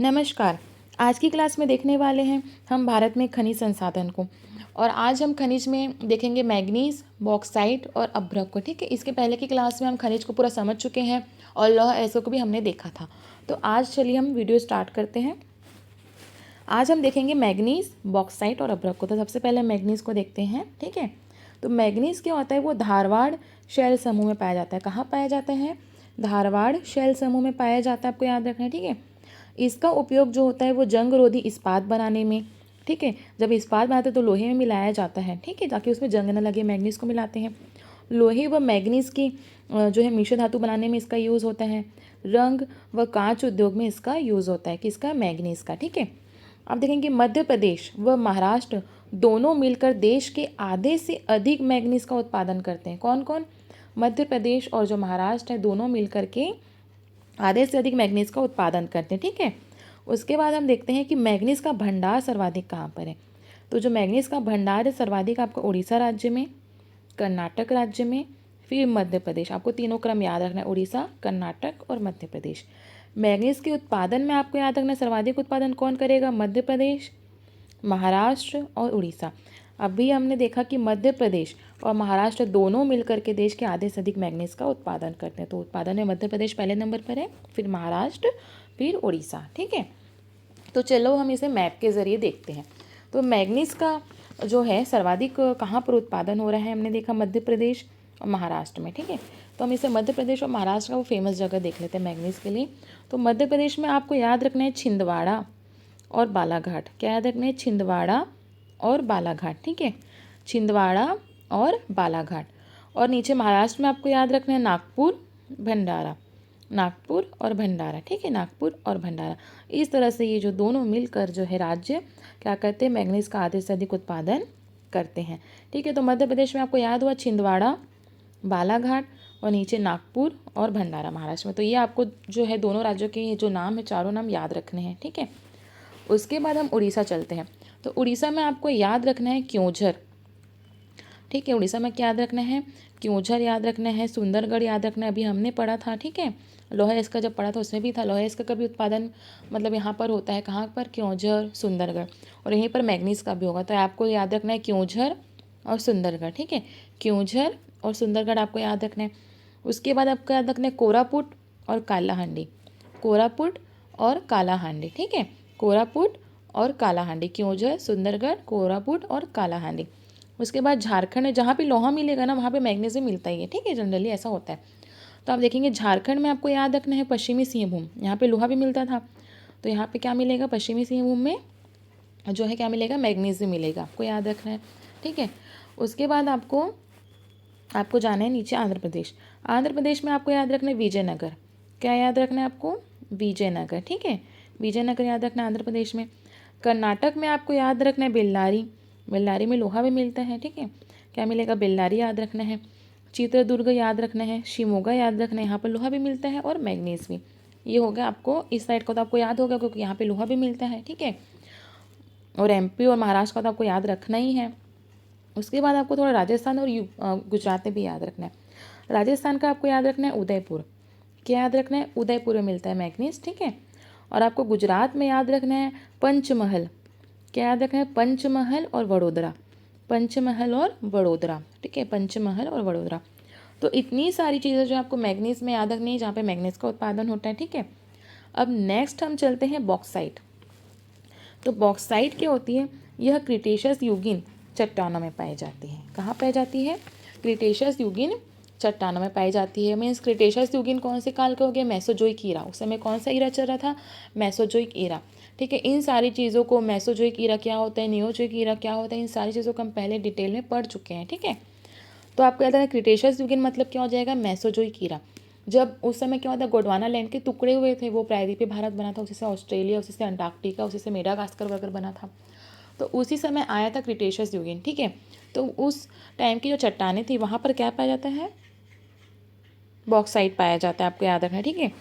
नमस्कार। आज की क्लास में देखने वाले हैं हम भारत में खनिज संसाधन को। और आज हम खनिज में देखेंगे मैग्नीज, बॉक्साइट और अभ्रक को। ठीक है, इसके पहले की क्लास में हम खनिज को पूरा समझ चुके हैं और लौह अयस्कों को भी हमने देखा था। तो आज चलिए हम वीडियो स्टार्ट करते हैं। आज हम देखेंगे मैग्नीज, बॉक्साइट और अभ्रक को। तो सबसे पहले मैग्नीज को देखते हैं। ठीक है, तो मैग्नीज क्या होता है, वो धारवाड़ शैल समूह में पाया जाता है। कहाँ पाया जाता है? धारवाड़ शैल समूह में पाया जाता है, आपको याद रखना है। ठीक है, इसका उपयोग जो होता है वो जंग रोधी इस्पात बनाने में। ठीक है, जब इस्पात बनाते हैं तो लोहे में मिलाया जाता है। ठीक है, ताकि उसमें जंग न लगे, मैग्नीज को मिलाते हैं। लोहे व मैग्नीज की जो है मिश्र धातु बनाने में इसका यूज़ होता है। रंग व कांच उद्योग में इसका यूज़ होता है, किसका? मैग्नीज का। ठीक है, अब देखेंगे मध्य प्रदेश व महाराष्ट्र दोनों मिलकर देश के आधे से अधिक मैग्नीज का उत्पादन करते हैं। कौन कौन? मध्य प्रदेश और जो महाराष्ट्र है, दोनों मिलकर के आधे से अधिक मैग्नीज का उत्पादन करते हैं। ठीक है, उसके बाद हम देखते हैं कि मैग्नीज का भंडार सर्वाधिक कहाँ पर है। तो जो मैग्नीज का भंडार है सर्वाधिक आपको उड़ीसा राज्य में, कर्नाटक राज्य में, फिर मध्य प्रदेश। आपको तीनों क्रम याद रखना है, उड़ीसा, कर्नाटक और मध्य प्रदेश। मैग्नीज के उत्पादन में आपको याद रखना है सर्वाधिक उत्पादन कौन करेगा? मध्य प्रदेश, महाराष्ट्र और उड़ीसा। अभी हमने देखा कि मध्य प्रदेश और महाराष्ट्र दोनों मिलकर के देश के आधे से अधिक मैग्नीज का उत्पादन करते हैं। तो उत्पादन में मध्य प्रदेश पहले नंबर पर है, फिर महाराष्ट्र, फिर उड़ीसा। ठीक है, तो चलो हम इसे मैप के ज़रिए देखते हैं। तो मैग्नीज का जो है सर्वाधिक कहाँ पर उत्पादन हो रहा है, हमने देखा मध्य प्रदेश और महाराष्ट्र में। ठीक है, तो हम इसे मध्य प्रदेश और महाराष्ट्र का वो फेमस जगह देख लेते हैं मैग्नीज के लिए। तो मध्य प्रदेश में आपको याद रखना है छिंदवाड़ा और बालाघाट। क्या याद रखना है? छिंदवाड़ा और बालाघाट। ठीक है, छिंदवाड़ा और बालाघाट। और नीचे महाराष्ट्र में आपको याद रखना है नागपुर, भंडारा, नागपुर और भंडारा। ठीक है, नागपुर और भंडारा। इस तरह से ये जो दोनों मिलकर जो है राज्य क्या करते हैं? मैग्नीज का आधे से अधिक उत्पादन करते हैं। ठीक है, तो मध्य प्रदेश में आपको याद हुआ छिंदवाड़ा, बालाघाट और नीचे नागपुर और भंडारा महाराष्ट्र में। तो ये आपको जो है दोनों राज्यों के जो नाम है, चारों नाम याद रखने हैं। ठीक है, उसके बाद हम उड़ीसा चलते हैं। तो उड़ीसा में आपको याद रखना है क्योंझर। ठीक है, उड़ीसा में क्या याद रखना है? क्योंझर याद रखना है, सुंदरगढ़ याद रखना है, अभी हमने पढ़ा था। ठीक है, लोहा इसका जब पढ़ा था उसमें भी था। लोहा इसका कभी उत्पादन मतलब यहाँ पर होता है, कहाँ पर? क्योंझर, सुंदरगढ़। और यहीं पर मैग्नीज का भी होगा, तो आपको याद रखना है क्योंझर और सुंदरगढ़। ठीक है, क्योंझर और सुंदरगढ़ आपको याद रखना है। उसके बाद आपको याद रखना है कोरापुट और कालाहांडी, कोरापुट और कालाहांडी। ठीक है, कोरापुट और कालाहांडी, क्योंझर, सुंदरगढ़, कोरापुट और कालाहांडी। उसके बाद झारखंड में जहाँ पे लोहा मिलेगा ना वहाँ पे मैग्नीशियम मिलता ही है। ठीक है, जनरली ऐसा होता है। तो आप देखेंगे झारखंड में आपको याद रखना है पश्चिमी सिंहभूम, यहाँ पे लोहा भी मिलता था। तो यहाँ पे क्या मिलेगा? पश्चिमी सिंहभूम में जो है क्या मिलेगा? मैग्नीशियम मिलेगा, आपको याद रखना है। ठीक है, उसके बाद आपको जाना है नीचे आंध्र प्रदेश। आंध्र प्रदेश में आपको याद रखना है विजयनगर। क्या याद रखना है आपको? विजयनगर। ठीक है, विजयनगर याद रखना है आंध्र प्रदेश में। कर्नाटक में आपको याद रखना है बेल्लारी, बेल्लारी में लोहा भी मिलता है। ठीक है, क्या मिलेगा? बेल्लारी याद रखना है। चित्रदुर्ग याद रखना है, शिमोगा याद रखना है, यहाँ पर लोहा भी मिलता है और मैग्नीज भी। ये हो गया आपको, इस साइड का तो आपको याद होगा क्योंकि यहाँ पे लोहा भी मिलता है। ठीक है, और एमपी और महाराष्ट्र का तो आपको याद रखना ही है। उसके बाद आपको थोड़ा राजस्थान और गुजरात में भी याद रखना है। राजस्थान का आपको याद रखना है उदयपुर। क्या याद रखना है? उदयपुर में मिलता है मैग्नीज। ठीक है, और आपको गुजरात में याद रखना है पंचमहल। क्या याद रखना है? पंचमहल और वडोदरा, पंचमहल और वडोदरा। ठीक है, पंचमहल और वडोदरा। तो इतनी सारी चीज़ें जो आपको मैग्नीज में याद रखनी है जहाँ पे मैग्नीज का उत्पादन होता है। ठीक है, अब नेक्स्ट हम चलते हैं बॉक्साइट। तो बॉक्साइट क्या होती है? यह क्रिटेशियस युगीन चट्टानों में पाई जाती है। कहाँ पाई जाती है? क्रिटेशियस युगीन चट्टानों में पाई जाती है। मीन्स क्रिटेशियस युगीन कौन से काल का हो गया? मेसोजोइक ईरा। उस समय कौन सा ईरा चल रहा था? मेसोजोइक ईरा। ठीक है, इन सारी चीज़ों को, मेसोजोइक ईरा क्या होता है, नियोजोइक ईरा क्या होता है, इन सारी चीज़ों को हम पहले डिटेल में पढ़ चुके हैं। ठीक है, तो आपको याद है क्रिटेशियस युगीन मतलब क्या हो जाएगा? मेसोजोइक ईरा। जब उस समय क्या होता है, गोंडवाना लैंड के टुकड़े हुए थे, वो प्रायद्वीपीय भारत बना था, उसी से ऑस्ट्रेलिया, उसी से अंटार्कटिका, उसी से मेडागास्कर वगैरह बना था। तो उसी समय आया था क्रिटेशियस युगीन। ठीक है, तो उस टाइम की जो चट्टानें थी वहाँ पर क्या पाया जाता है? बॉक्साइट पाया जाता है, आपको याद रखना है। ठीक है,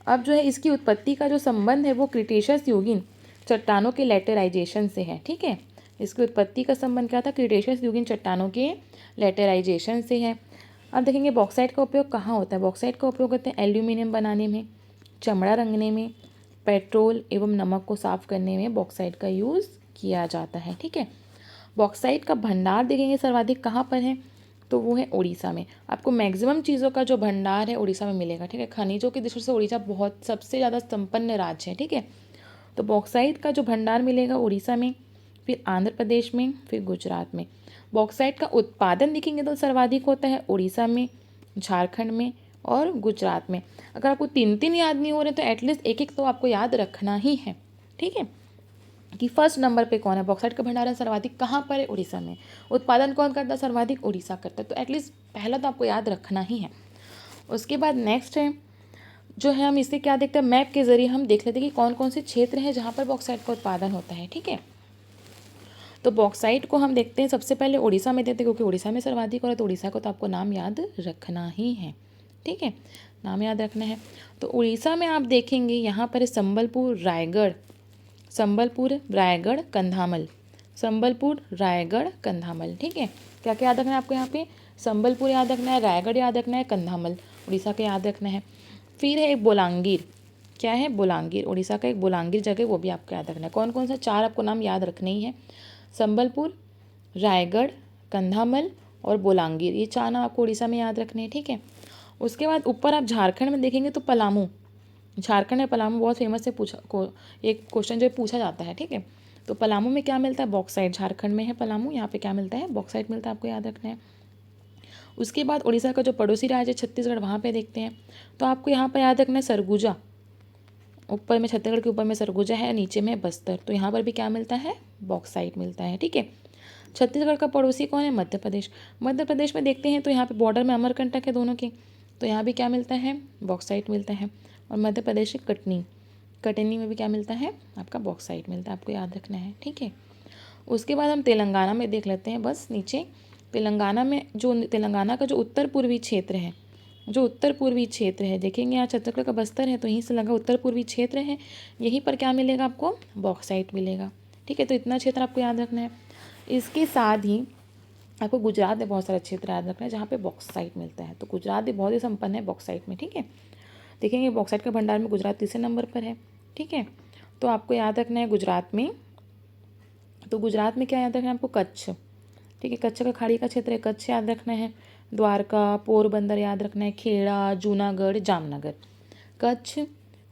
अब जो है इसकी उत्पत्ति का जो संबंध है वो क्रिटेशियस युगीन चट्टानों के लेटराइजेशन से है। ठीक है, इसकी उत्पत्ति का संबंध क्या था? क्रिटेशियस युगीन चट्टानों के लेटराइजेशन से है। अब देखेंगे बॉक्साइट का उपयोग कहाँ होता है। बॉक्साइट का उपयोग होता है एल्यूमिनियम बनाने में, चमड़ा रंगने में, पेट्रोल एवं नमक को साफ करने में बॉक्साइट का यूज़ किया जाता है। ठीक है, बॉक्साइट का भंडार देखेंगे सर्वाधिक कहाँ पर है, तो वो है उड़ीसा में। आपको मैक्सिमम चीज़ों का जो भंडार है उड़ीसा में मिलेगा। ठीक है, खनिजों की दृष्टि से उड़ीसा बहुत सबसे ज़्यादा संपन्न राज्य है। ठीक है, तो बॉक्साइट का जो भंडार मिलेगा उड़ीसा में, फिर आंध्र प्रदेश में, फिर गुजरात में। बॉक्साइट का उत्पादन देखेंगे तो सर्वाधिक होता है उड़ीसा में, झारखंड में और गुजरात में। अगर आपको तीन तीन याद नहीं हो रहे तो एटलीस्ट एक एक तो आपको याद रखना ही है। ठीक है, कि फर्स्ट नंबर पे कौन है, बॉक्साइट का भंडारण सर्वाधिक कहाँ पर है, उड़ीसा में। उत्पादन कौन करता है, सर्वाधिक उड़ीसा करता है। तो एटलीस्ट पहला तो आपको याद रखना ही है। उसके बाद नेक्स्ट है जो है, हम इससे क्या देखते हैं, मैप के जरिए हम देख लेते हैं कि कौन कौन से क्षेत्र हैं जहाँ पर बॉक्साइट का उत्पादन होता है। ठीक है, तो बॉक्साइट को हम देखते हैं सबसे पहले उड़ीसा में देते हैं, क्योंकि उड़ीसा में सर्वाधिक हो रहा है, तो उड़ीसा को तो आपको नाम याद रखना ही है। ठीक है, नाम याद रखना है। तो उड़ीसा में आप देखेंगे यहाँ पर संबलपुर, रायगढ़, संबलपुर, रायगढ़, कंधामल, संबलपुर, रायगढ़, कंधामल। ठीक है, क्या क्या याद रखना है आपको यहाँ पे, संबलपुर याद रखना है, रायगढ़ याद रखना है, कंधामल उड़ीसा का याद रखना है। फिर है एक बोलांगीर, क्या है, बोलांगीर, उड़ीसा का एक बोलांगीर जगह, वो भी आपको याद रखना है। कौन कौन सा, चार आपको नाम याद रखने ही है, संबलपुर, रायगढ़, कंधामल और बोलांगीर, ये चार नाम आपको उड़ीसा में याद रखने हैं। ठीक है, उसके बाद ऊपर आप झारखंड में देखेंगे तो पलामू, झारखंड में पलामू बहुत फेमस है, एक क्वेश्चन जो है पूछा जाता है। ठीक है, तो पलामू में क्या मिलता है, बॉक्साइट, झारखंड में है पलामू, यहाँ पे क्या मिलता है, बॉक्साइट मिलता है, आपको याद रखना है। उसके बाद उड़ीसा का जो पड़ोसी राज्य है छत्तीसगढ़, वहाँ पे देखते हैं, तो आपको यहाँ पर याद रखना है सरगुजा, ऊपर में छत्तीसगढ़ के ऊपर में सरगुजा है, नीचे में बस्तर, तो यहाँ पर भी क्या मिलता है, बॉक्साइट मिलता है। ठीक है, छत्तीसगढ़ का पड़ोसी कौन है, मध्य प्रदेश, मध्य प्रदेश में देखते हैं तो यहाँ पे बॉर्डर में अमरकंटक है दोनों के, तो यहाँ भी क्या मिलता है, बॉक्साइट मिलता है। और मध्य प्रदेश की कटनी, कटनी में भी क्या मिलता है, आपका बॉक्साइट मिलता है, आपको याद रखना है। ठीक है, उसके बाद हम तेलंगाना में देख लेते हैं, बस नीचे तेलंगाना में, जो तेलंगाना का जो उत्तर पूर्वी क्षेत्र है, जो उत्तर पूर्वी क्षेत्र है, देखेंगे यहाँ छत्तीसगढ़ का बस्तर है तो यहीं से लगा उत्तर पूर्वी क्षेत्र है, यहीं पर क्या मिलेगा आपको, बॉक्साइट मिलेगा। ठीक है, तो इतना क्षेत्र आपको याद रखना है। इसके साथ ही आपको गुजरात में बहुत सारे क्षेत्र याद रखना है जहाँ पे बॉक्साइट मिलता है, तो गुजरात भी बहुत ही संपन्न है बॉक्साइट में। ठीक है, देखेंगे बॉक्साइट के भंडार में गुजरात तीसरे नंबर पर है। ठीक है, तो आपको याद रखना है गुजरात में, तो गुजरात में क्या याद रखना है आपको, कच्छ। ठीक है, कच्छ का खाड़ी का क्षेत्र है, कच्छ याद रखना है। द्वारका, पोरबंदर याद रखना है, खेड़ा, जूनागढ़, जामनगर। कच्छ,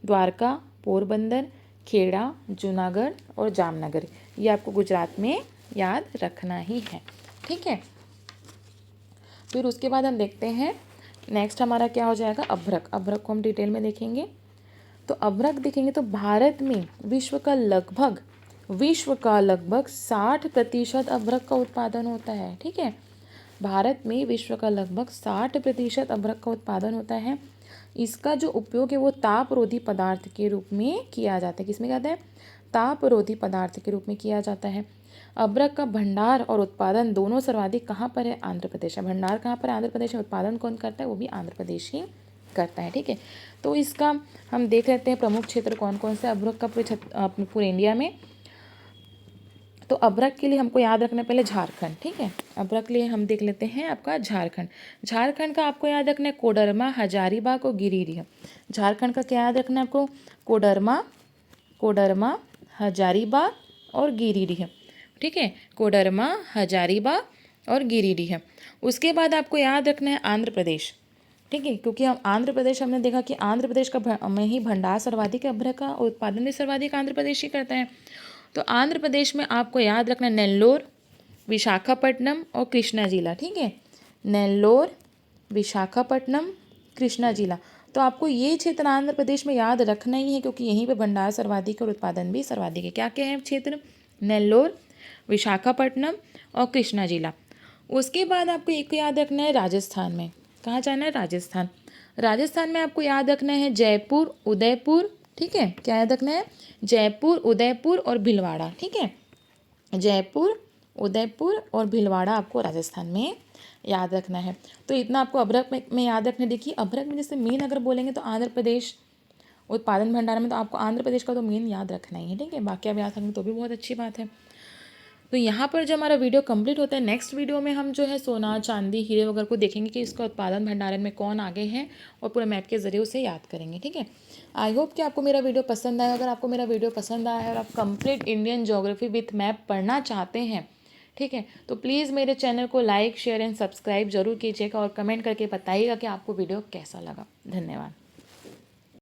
द्वारका, पोरबंदर, खेड़ा, जूनागढ़ और जामनगर, ये आपको गुजरात में याद रखना ही है। ठीक है, फिर उसके बाद हम देखते हैं नेक्स्ट हमारा क्या हो जाएगा, अभ्रक। अभ्रक को हम डिटेल में देखेंगे। तो अभ्रक देखेंगे तो भारत में विश्व का लगभग 60% अभ्रक का उत्पादन होता है। ठीक है, भारत में विश्व का लगभग 60% अभ्रक का उत्पादन होता है। इसका जो उपयोग है वो तापरोधी पदार्थ के रूप में किया जाता है। किसमें कहते हैं, तापरोधी पदार्थ के रूप में किया जाता है। अभ्रक का भंडार और उत्पादन दोनों सर्वाधिक कहाँ पर है, आंध्र प्रदेश है। भंडार कहाँ पर है, आंध्र प्रदेश है। उत्पादन कौन करता है, वो भी आंध्र प्रदेश ही करता है। ठीक है, तो इसका हम देख लेते हैं प्रमुख क्षेत्र कौन कौन से अभ्रक का पूरे इंडिया में। तो अभ्रक के लिए हमको याद रखना है पहले झारखंड। ठीक है, अभ्रक के लिए हम देख लेते हैं आपका झारखंड। झारखंड का आपको याद रखना है कोडरमा, हजारीबाग और गिरिडीह। झारखंड का क्या याद रखना है आपको, कोडरमा, कोडरमा, हजारीबाग और गिरिडीह। ठीक है, कोडरमा, हजारीबाग और गिरिडीह। उसके बाद आपको याद रखना है आंध्र प्रदेश। ठीक है, क्योंकि हम आंध्र प्रदेश, हमने देखा कि आंध्र प्रदेश का में ही भंडार सर्वाधिक है अभ्रक का, और उत्पादन भी सर्वाधिक आंध्र प्रदेश ही करता है। तो आंध्र प्रदेश में आपको याद रखना नेल्लोर, विशाखापट्टनम और कृष्णा जिला। ठीक है, नेल्लोर, विशाखापट्टनम, कृष्णा जिला। तो आपको ये क्षेत्र आंध्र प्रदेश में याद रखना ही है, क्योंकि यहीं पे भंडार सर्वाधिक और उत्पादन भी सर्वाधिक है। क्या क्या है क्षेत्र, नेल्लोर, विशाखापट्टनम और कृष्णा जिला। उसके बाद आपको एक याद रखना है राजस्थान में, कहाँ जाना है, राजस्थान। राजस्थान में आपको याद रखना है जयपुर, उदयपुर। ठीक है, क्या याद रखना है, जयपुर, उदयपुर और भीलवाड़ा। ठीक है, जयपुर, उदयपुर और भीलवाड़ा आपको राजस्थान में याद रखना है। तो इतना आपको अभ्रक में याद रखना। देखिए अभ्रक में जैसे मेन अगर बोलेंगे तो आंध्र प्रदेश उत्पादन भंडार में, तो आपको आंध्र प्रदेश का तो मेन याद रखना ही है। ठीक है, बाकी आप याद रखेंगे तो भी बहुत अच्छी बात है। तो यहाँ पर जब हमारा वीडियो कंप्लीट होता है, नेक्स्ट वीडियो में हम जो है सोना, चांदी, हीरे वगैरह को देखेंगे कि इसका उत्पादन भंडारण में कौन आगे है, और पूरे मैप के ज़रिए उसे याद करेंगे। ठीक है, आई होप कि आपको मेरा वीडियो पसंद आया। अगर आपको मेरा वीडियो पसंद आया है और आप complete Indian geography with map पढ़ना चाहते हैं, ठीक है, तो प्लीज़ मेरे चैनल को लाइक, शेयर एंड सब्सक्राइब जरूर कीजिएगा और कमेंट करके बताइएगा कि आपको वीडियो कैसा लगा। धन्यवाद।